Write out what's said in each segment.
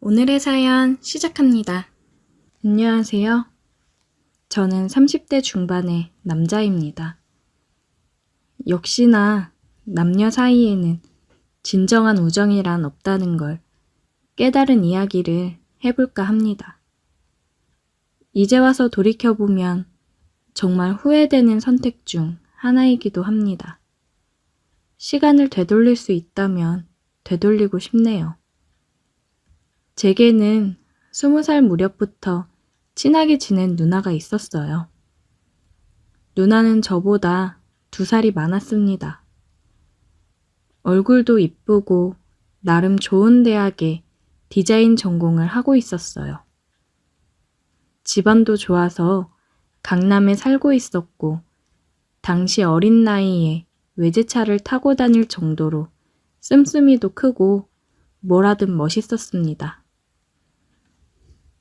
오늘의 사연 시작합니다. 안녕하세요. 저는 30대 중반의 남자입니다. 역시나 남녀 사이에는 진정한 우정이란 없다는 걸 깨달은 이야기를 해볼까 합니다. 이제 와서 돌이켜보면 정말 후회되는 선택 중 하나이기도 합니다. 시간을 되돌릴 수 있다면 되돌리고 싶네요. 제게는 20살 무렵부터 친하게 지낸 누나가 있었어요. 누나는 저보다 2살이 많았습니다. 얼굴도 이쁘고 나름 좋은 대학에 디자인 전공을 하고 있었어요. 집안도 좋아서 강남에 살고 있었고 당시 어린 나이에 외제차를 타고 다닐 정도로 씀씀이도 크고 뭐라든 멋있었습니다.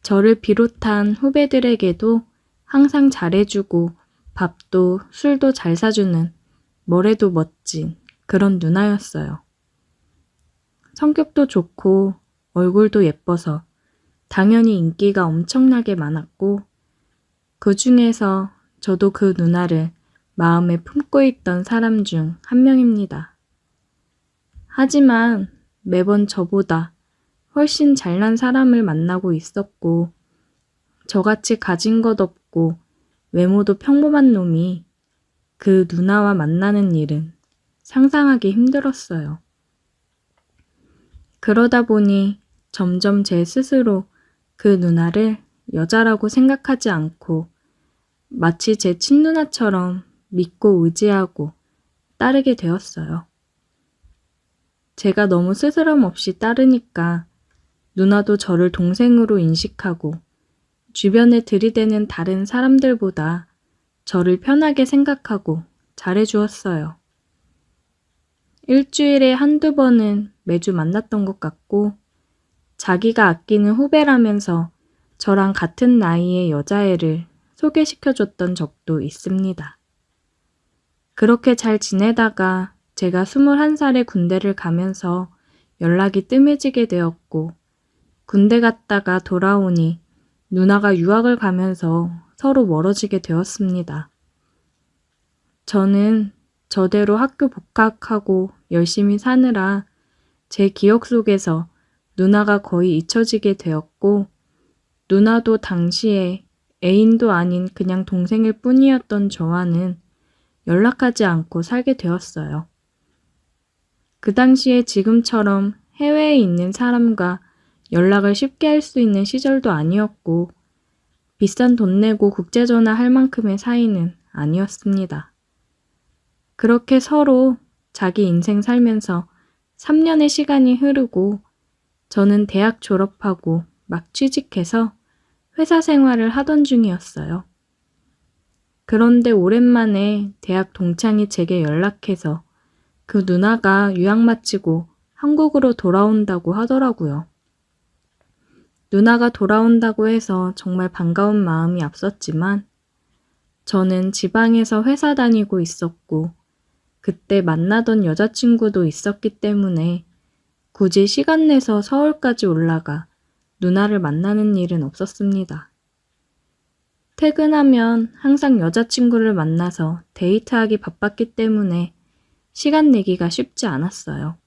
저를 비롯한 후배들에게도 항상 잘해주고 밥도 술도 잘 사주는 뭐래도 멋진 그런 누나였어요. 성격도 좋고 얼굴도 예뻐서 당연히 인기가 엄청나게 많았고 그 중에서 저도 그 누나를 마음에 품고 있던 사람 중 한 명입니다. 하지만 매번 저보다 훨씬 잘난 사람을 만나고 있었고 저같이 가진 것 없고 외모도 평범한 놈이 그 누나와 만나는 일은 상상하기 힘들었어요. 그러다 보니 점점 제 스스로 그 누나를 여자라고 생각하지 않고 마치 제 친누나처럼 믿고 의지하고 따르게 되었어요. 제가 너무 스스럼 없이 따르니까 누나도 저를 동생으로 인식하고 주변에 들이대는 다른 사람들보다 저를 편하게 생각하고 잘해주었어요. 일주일에 한두 번은 매주 만났던 것 같고 자기가 아끼는 후배라면서 저랑 같은 나이의 여자애를 소개시켜줬던 적도 있습니다. 그렇게 잘 지내다가 제가 21살에 군대를 가면서 연락이 뜸해지게 되었고 군대 갔다가 돌아오니 누나가 유학을 가면서 서로 멀어지게 되었습니다. 저는 저대로 학교 복학하고 열심히 사느라 제 기억 속에서 누나가 거의 잊혀지게 되었고 누나도 당시에 애인도 아닌 그냥 동생일 뿐이었던 저와는 연락하지 않고 살게 되었어요. 그 당시에 지금처럼 해외에 있는 사람과 연락을 쉽게 할 수 있는 시절도 아니었고 비싼 돈 내고 국제전화 할 만큼의 사이는 아니었습니다. 그렇게 서로 자기 인생 살면서 3년의 시간이 흐르고 저는 대학 졸업하고 막 취직해서 회사 생활을 하던 중이었어요. 그런데 오랜만에 대학 동창이 제게 연락해서 그 누나가 유학 마치고 한국으로 돌아온다고 하더라고요. 누나가 돌아온다고 해서 정말 반가운 마음이 앞섰지만 저는 지방에서 회사 다니고 있었고 그때 만나던 여자친구도 있었기 때문에 굳이 시간 내서 서울까지 올라가 누나를 만나는 일은 없었습니다. 퇴근하면 항상 여자친구를 만나서 데이트하기 바빴기 때문에 시간 내기가 쉽지 않았어요.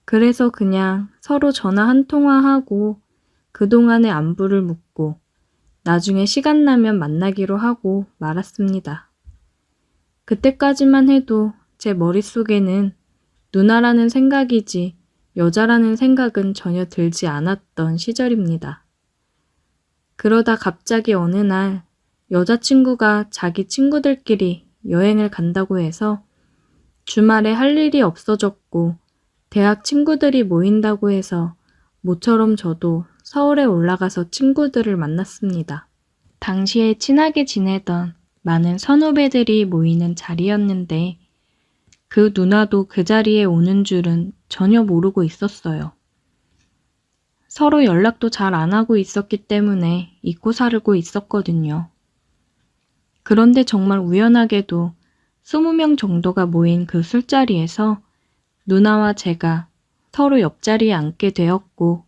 그래서 그냥 서로 전화 한 통화하고 그동안의 안부를 묻고 나중에 시간 나면 만나기로 하고 말았습니다. 그때까지만 해도 제 머릿속에는 누나라는 생각이지 여자라는 생각은 전혀 들지 않았던 시절입니다. 그러다 갑자기 어느 날 여자친구가 자기 친구들끼리 여행을 간다고 해서 주말에 할 일이 없어졌고 대학 친구들이 모인다고 해서 모처럼 저도 서울에 올라가서 친구들을 만났습니다. 당시에 친하게 지내던 많은 선후배들이 모이는 자리였는데 그 누나도 그 자리에 오는 줄은 전혀 모르고 있었어요. 서로 연락도 잘 안 하고 있었기 때문에 잊고 살고 있었거든요. 그런데 정말 우연하게도 20명 정도가 모인 그 술자리에서 누나와 제가 서로 옆자리에 앉게 되었고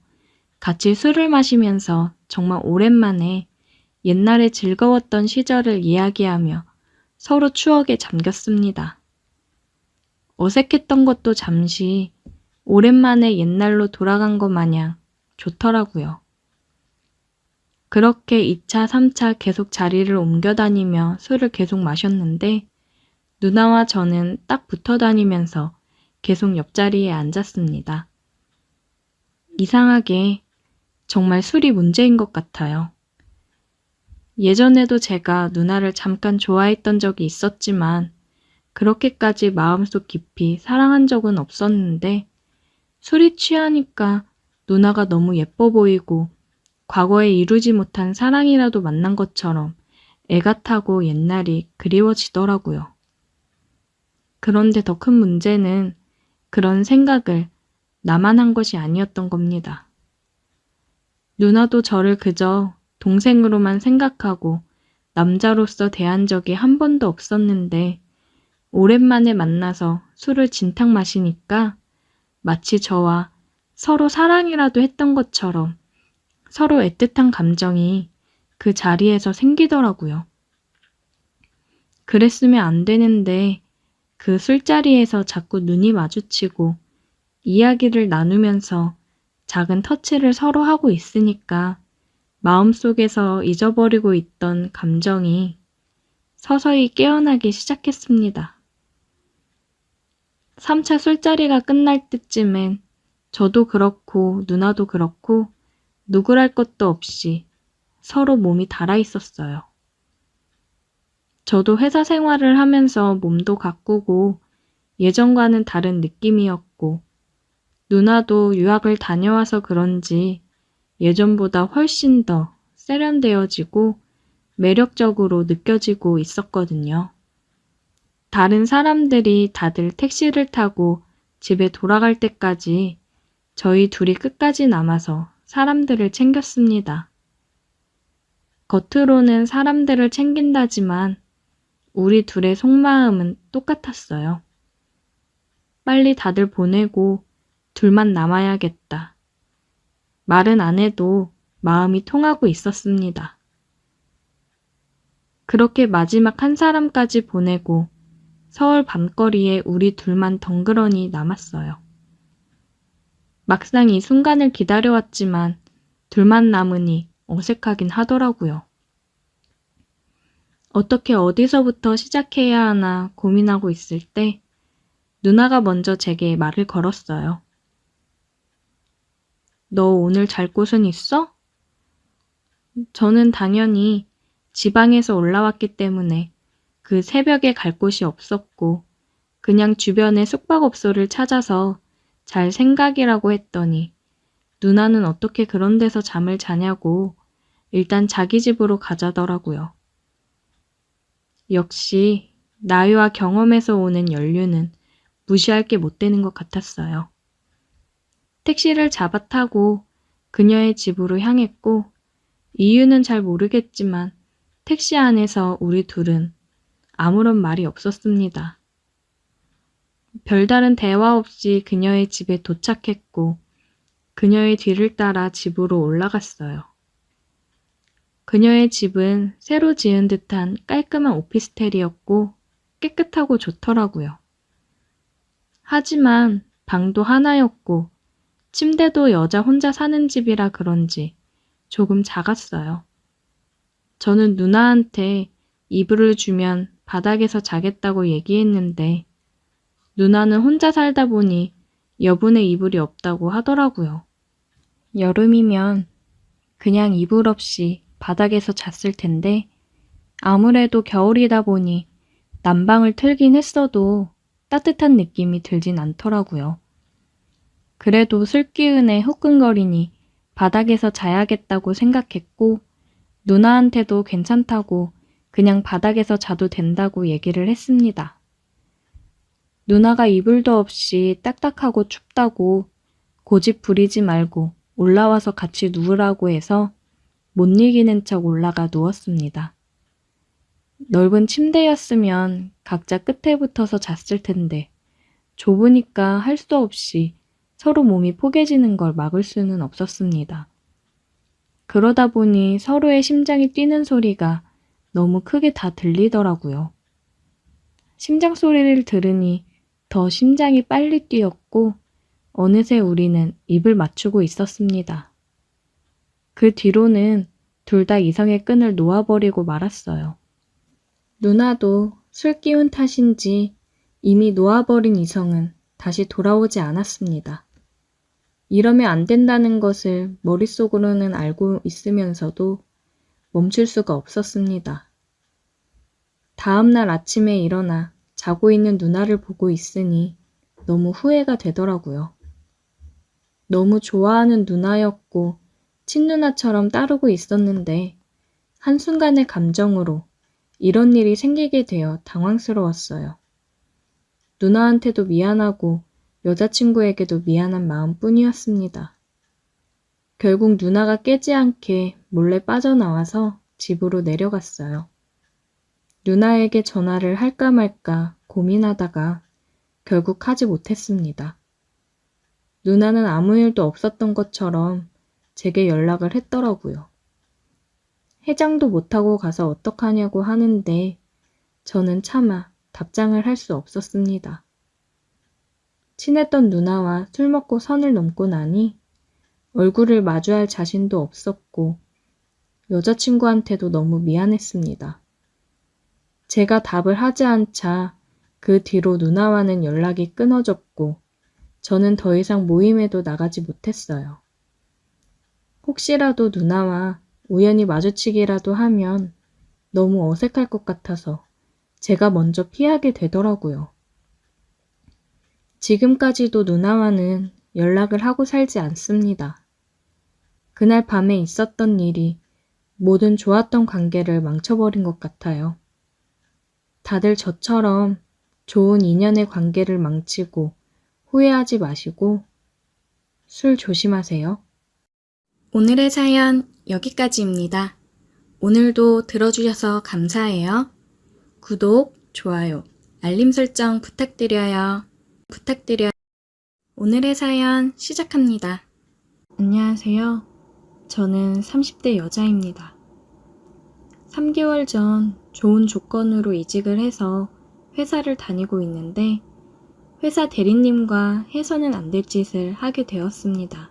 같이 술을 마시면서 정말 오랜만에 옛날에 즐거웠던 시절을 이야기하며 서로 추억에 잠겼습니다. 어색했던 것도 잠시 오랜만에 옛날로 돌아간 것 마냥 좋더라고요. 그렇게 2차, 3차 계속 자리를 옮겨 다니며 술을 계속 마셨는데 누나와 저는 딱 붙어 다니면서 계속 옆자리에 앉았습니다. 이상하게 정말 술이 문제인 것 같아요. 예전에도 제가 누나를 잠깐 좋아했던 적이 있었지만 그렇게까지 마음속 깊이 사랑한 적은 없었는데 술이 취하니까 누나가 너무 예뻐 보이고 과거에 이루지 못한 사랑이라도 만난 것처럼 애가 타고 옛날이 그리워지더라고요. 그런데 더 큰 문제는 그런 생각을 나만 한 것이 아니었던 겁니다. 누나도 저를 그저 동생으로만 생각하고 남자로서 대한 적이 한 번도 없었는데 오랜만에 만나서 술을 진탕 마시니까 마치 저와 서로 사랑이라도 했던 것처럼 서로 애틋한 감정이 그 자리에서 생기더라고요. 그랬으면 안 되는데 그 술자리에서 자꾸 눈이 마주치고 이야기를 나누면서 작은 터치를 서로 하고 있으니까 마음속에서 잊어버리고 있던 감정이 서서히 깨어나기 시작했습니다. 3차 술자리가 끝날 때쯤엔 저도 그렇고 누나도 그렇고 누구랄 것도 없이 서로 몸이 달아 있었어요. 저도 회사 생활을 하면서 몸도 가꾸고 예전과는 다른 느낌이었고 누나도 유학을 다녀와서 그런지 예전보다 훨씬 더 세련되어지고 매력적으로 느껴지고 있었거든요. 다른 사람들이 다들 택시를 타고 집에 돌아갈 때까지 저희 둘이 끝까지 남아서 사람들을 챙겼습니다. 겉으로는 사람들을 챙긴다지만 우리 둘의 속마음은 똑같았어요. 빨리 다들 보내고 둘만 남아야겠다. 말은 안 해도 마음이 통하고 있었습니다. 그렇게 마지막 한 사람까지 보내고 서울 밤거리에 우리 둘만 덩그러니 남았어요. 막상 이 순간을 기다려왔지만 둘만 남으니 어색하긴 하더라고요. 어떻게 어디서부터 시작해야 하나 고민하고 있을 때 누나가 먼저 제게 말을 걸었어요. 너 오늘 잘 곳은 있어? 저는 당연히 지방에서 올라왔기 때문에 그 새벽에 갈 곳이 없었고 그냥 주변에 숙박업소를 찾아서 잘 생각이라고 했더니 누나는 어떻게 그런 데서 잠을 자냐고 일단 자기 집으로 가자더라고요. 역시 나이와 경험에서 오는 연륜은 무시할 게 못 되는 것 같았어요. 택시를 잡아 타고 그녀의 집으로 향했고 이유는 잘 모르겠지만 택시 안에서 우리 둘은 아무런 말이 없었습니다. 별다른 대화 없이 그녀의 집에 도착했고 그녀의 뒤를 따라 집으로 올라갔어요. 그녀의 집은 새로 지은 듯한 깔끔한 오피스텔이었고 깨끗하고 좋더라고요. 하지만 방도 하나였고 침대도 여자 혼자 사는 집이라 그런지 조금 작았어요. 저는 누나한테 이불을 주면 바닥에서 자겠다고 얘기했는데 누나는 혼자 살다 보니 여분의 이불이 없다고 하더라고요. 여름이면 그냥 이불 없이 바닥에서 잤을 텐데 아무래도 겨울이다 보니 난방을 틀긴 했어도 따뜻한 느낌이 들진 않더라고요. 그래도 술기운에 후끈거리니 바닥에서 자야겠다고 생각했고 누나한테도 괜찮다고 그냥 바닥에서 자도 된다고 얘기를 했습니다. 누나가 이불도 없이 딱딱하고 춥다고 고집 부리지 말고 올라와서 같이 누우라고 해서 못 이기는 척 올라가 누웠습니다. 넓은 침대였으면 각자 끝에 붙어서 잤을 텐데 좁으니까 할 수 없이 서로 몸이 포개지는 걸 막을 수는 없었습니다. 그러다 보니 서로의 심장이 뛰는 소리가 너무 크게 다 들리더라고요. 심장 소리를 들으니 더 심장이 빨리 뛰었고 어느새 우리는 입을 맞추고 있었습니다. 그 뒤로는 둘 다 이성의 끈을 놓아버리고 말았어요. 누나도 술 기운 탓인지 이미 놓아버린 이성은 다시 돌아오지 않았습니다. 이러면 안 된다는 것을 머릿속으로는 알고 있으면서도 멈출 수가 없었습니다. 다음 날 아침에 일어나 자고 있는 누나를 보고 있으니 너무 후회가 되더라고요. 너무 좋아하는 누나였고 친누나처럼 따르고 있었는데 한순간의 감정으로 이런 일이 생기게 되어 당황스러웠어요. 누나한테도 미안하고 여자친구에게도 미안한 마음뿐이었습니다. 결국 누나가 깨지 않게 몰래 빠져나와서 집으로 내려갔어요. 누나에게 전화를 할까 말까 고민하다가 결국 하지 못했습니다. 누나는 아무 일도 없었던 것처럼 제게 연락을 했더라고요. 해장도 못하고 가서 어떡하냐고 하는데 저는 차마 답장을 할 수 없었습니다. 친했던 누나와 술 먹고 선을 넘고 나니 얼굴을 마주할 자신도 없었고 여자친구한테도 너무 미안했습니다. 제가 답을 하지 않자 그 뒤로 누나와는 연락이 끊어졌고 저는 더 이상 모임에도 나가지 못했어요. 혹시라도 누나와 우연히 마주치기라도 하면 너무 어색할 것 같아서 제가 먼저 피하게 되더라고요. 지금까지도 누나와는 연락을 하고 살지 않습니다. 그날 밤에 있었던 일이 모든 좋았던 관계를 망쳐버린 것 같아요. 다들 저처럼 좋은 인연의 관계를 망치고 후회하지 마시고 술 조심하세요. 오늘의 사연 여기까지입니다. 오늘도 들어주셔서 감사해요. 구독, 좋아요, 알림 설정 부탁드려요. 오늘의 사연 시작합니다. 안녕하세요. 저는 30대 여자입니다. 3개월 전 좋은 조건으로 이직을 해서 회사를 다니고 있는데 회사 대리님과 해서는 안 될 짓을 하게 되었습니다.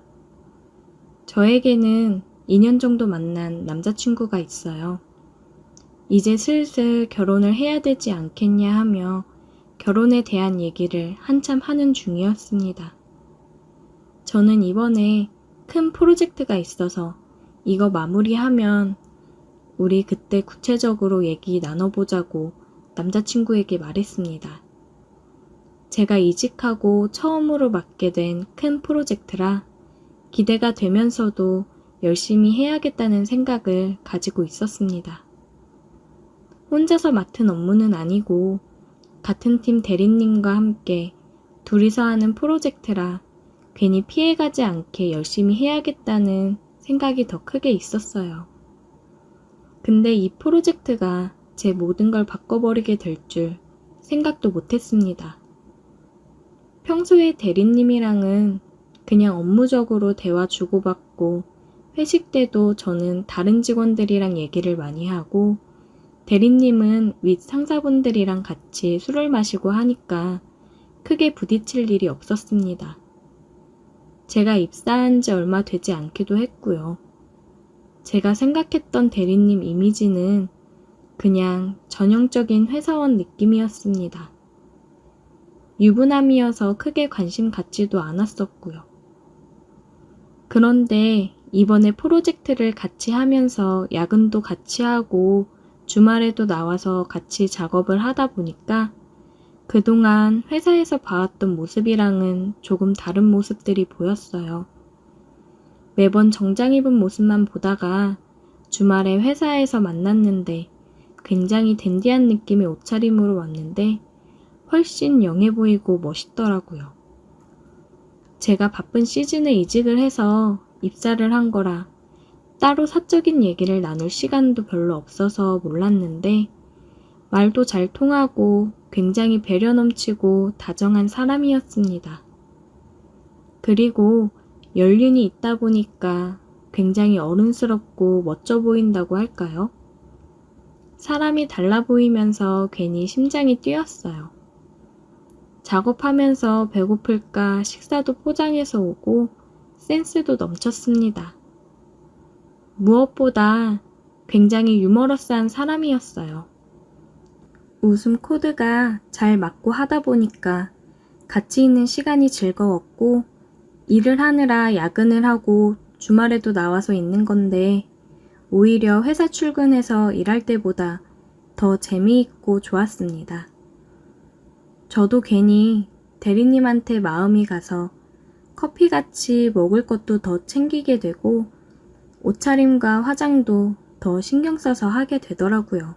저에게는 2년 정도 만난 남자친구가 있어요. 이제 슬슬 결혼을 해야 되지 않겠냐 하며 결혼에 대한 얘기를 한참 하는 중이었습니다. 저는 이번에 큰 프로젝트가 있어서 이거 마무리하면 우리 그때 구체적으로 얘기 나눠보자고 남자친구에게 말했습니다. 제가 이직하고 처음으로 맡게 된 큰 프로젝트라 기대가 되면서도 열심히 해야겠다는 생각을 가지고 있었습니다. 혼자서 맡은 업무는 아니고 같은 팀 대리님과 함께 둘이서 하는 프로젝트라 괜히 피해가지 않게 열심히 해야겠다는 생각이 더 크게 있었어요. 근데 이 프로젝트가 제 모든 걸 바꿔버리게 될 줄 생각도 못했습니다. 평소에 대리님이랑은 그냥 업무적으로 대화 주고받고 회식 때도 저는 다른 직원들이랑 얘기를 많이 하고 대리님은 윗 상사분들이랑 같이 술을 마시고 하니까 크게 부딪힐 일이 없었습니다. 제가 입사한 지 얼마 되지 않기도 했고요. 제가 생각했던 대리님 이미지는 그냥 전형적인 회사원 느낌이었습니다. 유부남이어서 크게 관심 갖지도 않았었고요. 그런데 이번에 프로젝트를 같이 하면서 야근도 같이 하고 주말에도 나와서 같이 작업을 하다 보니까 그동안 회사에서 봐왔던 모습이랑은 조금 다른 모습들이 보였어요. 매번 정장 입은 모습만 보다가 주말에 회사에서 만났는데 굉장히 댄디한 느낌의 옷차림으로 왔는데 훨씬 영해 보이고 멋있더라고요. 제가 바쁜 시즌에 이직을 해서 입사를 한 거라 따로 사적인 얘기를 나눌 시간도 별로 없어서 몰랐는데 말도 잘 통하고 굉장히 배려 넘치고 다정한 사람이었습니다. 그리고 연륜이 있다 보니까 굉장히 어른스럽고 멋져 보인다고 할까요? 사람이 달라 보이면서 괜히 심장이 뛰었어요. 작업하면서 배고플까 식사도 포장해서 오고 센스도 넘쳤습니다. 무엇보다 굉장히 유머러스한 사람이었어요. 웃음 코드가 잘 맞고 하다 보니까 같이 있는 시간이 즐거웠고 일을 하느라 야근을 하고 주말에도 나와서 있는 건데 오히려 회사 출근해서 일할 때보다 더 재미있고 좋았습니다. 저도 괜히 대리님한테 마음이 가서 커피같이 먹을 것도 더 챙기게 되고 옷차림과 화장도 더 신경 써서 하게 되더라고요.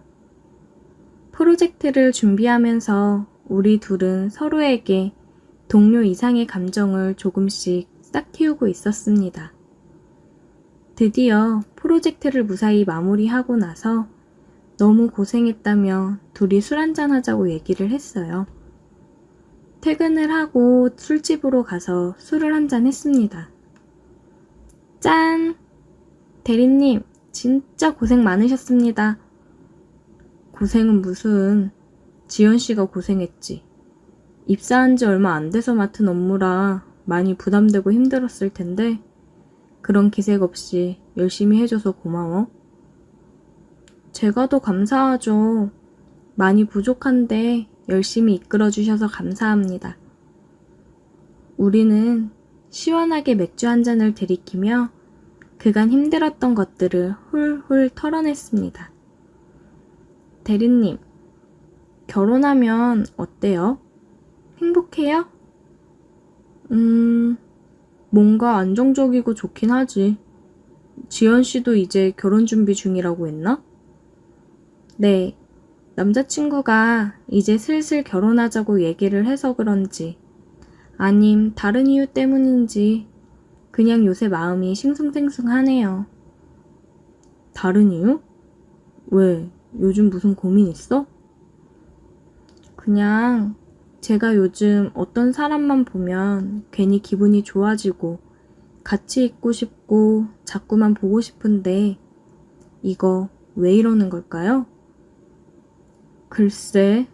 프로젝트를 준비하면서 우리 둘은 서로에게 동료 이상의 감정을 조금씩 싹 틔우고 있었습니다. 드디어 프로젝트를 무사히 마무리하고 나서 너무 고생했다며 둘이 술 한잔 하자고 얘기를 했어요. 퇴근을 하고 술집으로 가서 술을 한잔 했습니다. 짠! 대리님, 진짜 고생 많으셨습니다. 고생은 무슨, 지연 씨가 고생했지. 입사한 지 얼마 안 돼서 맡은 업무라 많이 부담되고 힘들었을 텐데 그런 기색 없이 열심히 해줘서 고마워. 제가 더 감사하죠. 많이 부족한데 열심히 이끌어주셔서 감사합니다. 우리는 시원하게 맥주 한 잔을 들이키며 그간 힘들었던 것들을 훌훌 털어냈습니다. 대리님, 결혼하면 어때요? 행복해요? 뭔가 안정적이고 좋긴 하지. 지연 씨도 이제 결혼 준비 중이라고 했나? 네, 남자친구가 이제 슬슬 결혼하자고 얘기를 해서 그런지 아님 다른 이유 때문인지 그냥 요새 마음이 싱숭생숭하네요. 다른 이유? 왜? 요즘 무슨 고민 있어? 그냥 제가 요즘 어떤 사람만 보면 괜히 기분이 좋아지고 같이 있고 싶고 자꾸만 보고 싶은데 이거 왜 이러는 걸까요? 글쎄,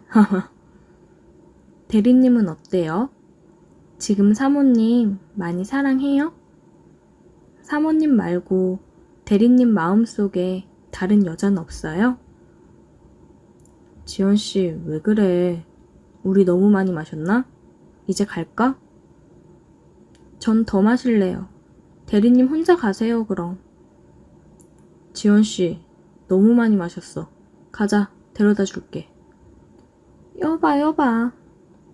대리님은 어때요? 지금 사모님 많이 사랑해요? 사모님 말고 대리님 마음속에 다른 여자는 없어요? 지연씨, 왜 그래? 우리 너무 많이 마셨나? 이제 갈까? 전 더 마실래요. 대리님 혼자 가세요, 그럼. 지연씨, 너무 많이 마셨어. 가자, 데려다 줄게. 여봐.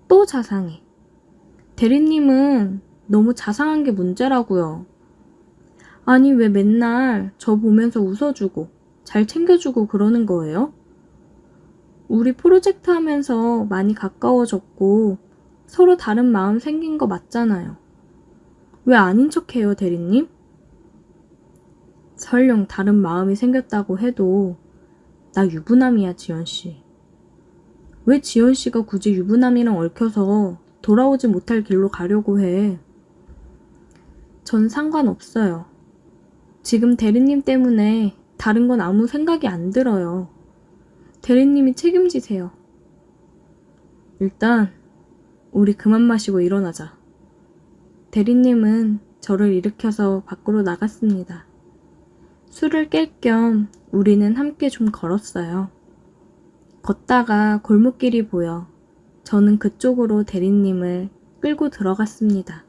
또 자상해. 대리님은 너무 자상한 게 문제라고요. 아니, 왜 맨날 저 보면서 웃어주고 잘 챙겨주고 그러는 거예요? 우리 프로젝트 하면서 많이 가까워졌고 서로 다른 마음 생긴 거 맞잖아요. 왜 아닌 척해요, 대리님? 설령 다른 마음이 생겼다고 해도 나 유부남이야, 지연씨. 왜 지연씨가 굳이 유부남이랑 얽혀서 돌아오지 못할 길로 가려고 해? 전 상관없어요. 지금 대리님 때문에 다른 건 아무 생각이 안 들어요. 대리님이 책임지세요. 일단 우리 그만 마시고 일어나자. 대리님은 저를 일으켜서 밖으로 나갔습니다. 술을 깰 겸 우리는 함께 좀 걸었어요. 걷다가 골목길이 보여 저는 그쪽으로 대리님을 끌고 들어갔습니다.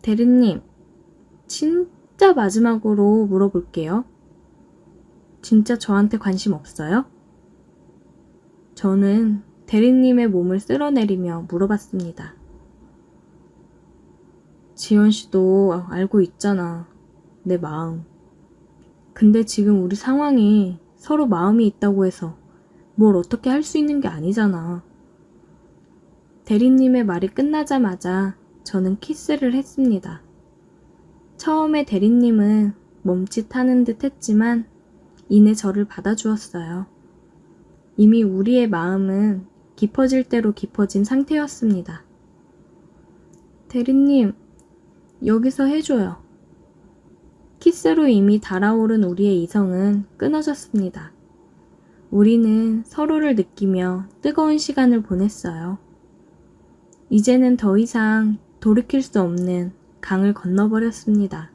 대리님, 진짜 마지막으로 물어볼게요. 진짜 저한테 관심 없어요? 저는 대리님의 몸을 쓸어내리며 물어봤습니다. 지연 씨도 알고 있잖아, 내 마음. 근데 지금 우리 상황이 서로 마음이 있다고 해서 뭘 어떻게 할 수 있는 게 아니잖아. 대리님의 말이 끝나자마자 저는 키스를 했습니다. 처음에 대리님은 멈칫하는 듯 했지만 이내 저를 받아주었어요. 이미 우리의 마음은 깊어질 대로 깊어진 상태였습니다. 대리님, 여기서 해줘요. 키스로 이미 달아오른 우리의 이성은 끊어졌습니다. 우리는 서로를 느끼며 뜨거운 시간을 보냈어요. 이제는 더 이상 돌이킬 수 없는 강을 건너버렸습니다.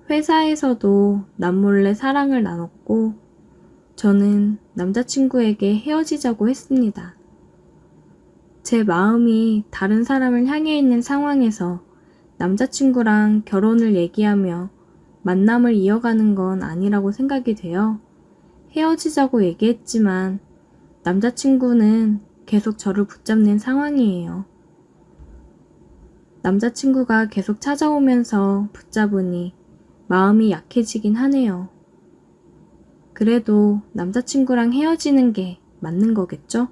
회사에서도 남몰래 사랑을 나눴고, 저는 남자친구에게 헤어지자고 했습니다. 제 마음이 다른 사람을 향해 있는 상황에서 남자친구랑 결혼을 얘기하며 만남을 이어가는 건 아니라고 생각이 되어 헤어지자고 얘기했지만 남자친구는 계속 저를 붙잡는 상황이에요. 남자친구가 계속 찾아오면서 붙잡으니 마음이 약해지긴 하네요. 그래도 남자친구랑 헤어지는 게 맞는 거겠죠?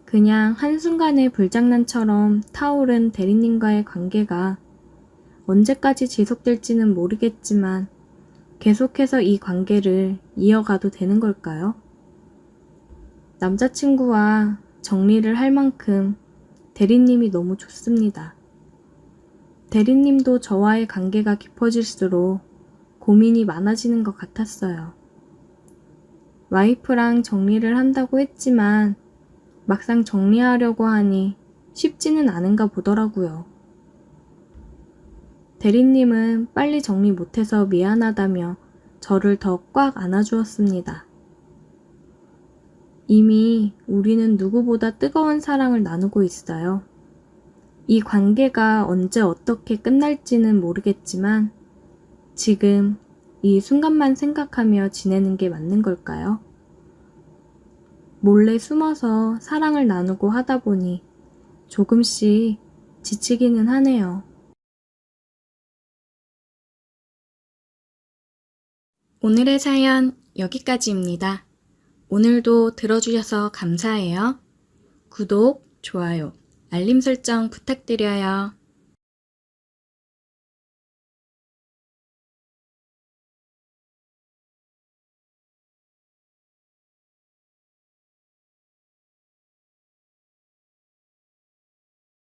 그냥 한순간의 불장난처럼 타오른 대리님과의 관계가 언제까지 지속될지는 모르겠지만 계속해서 이 관계를 이어가도 되는 걸까요? 남자친구와 정리를 할 만큼 대리님이 너무 좋습니다. 대리님도 저와의 관계가 깊어질수록 고민이 많아지는 것 같았어요. 와이프랑 정리를 한다고 했지만 막상 정리하려고 하니 쉽지는 않은가 보더라고요. 대리님은 빨리 정리 못해서 미안하다며 저를 더 꽉 안아주었습니다. 이미 우리는 누구보다 뜨거운 사랑을 나누고 있어요. 이 관계가 언제 어떻게 끝날지는 모르겠지만 지금 이 순간만 생각하며 지내는 게 맞는 걸까요? 몰래 숨어서 사랑을 나누고 하다 보니 조금씩 지치기는 하네요. 오늘의 사연 여기까지입니다. 오늘도 들어주셔서 감사해요. 구독, 좋아요, 알림 설정 부탁드려요.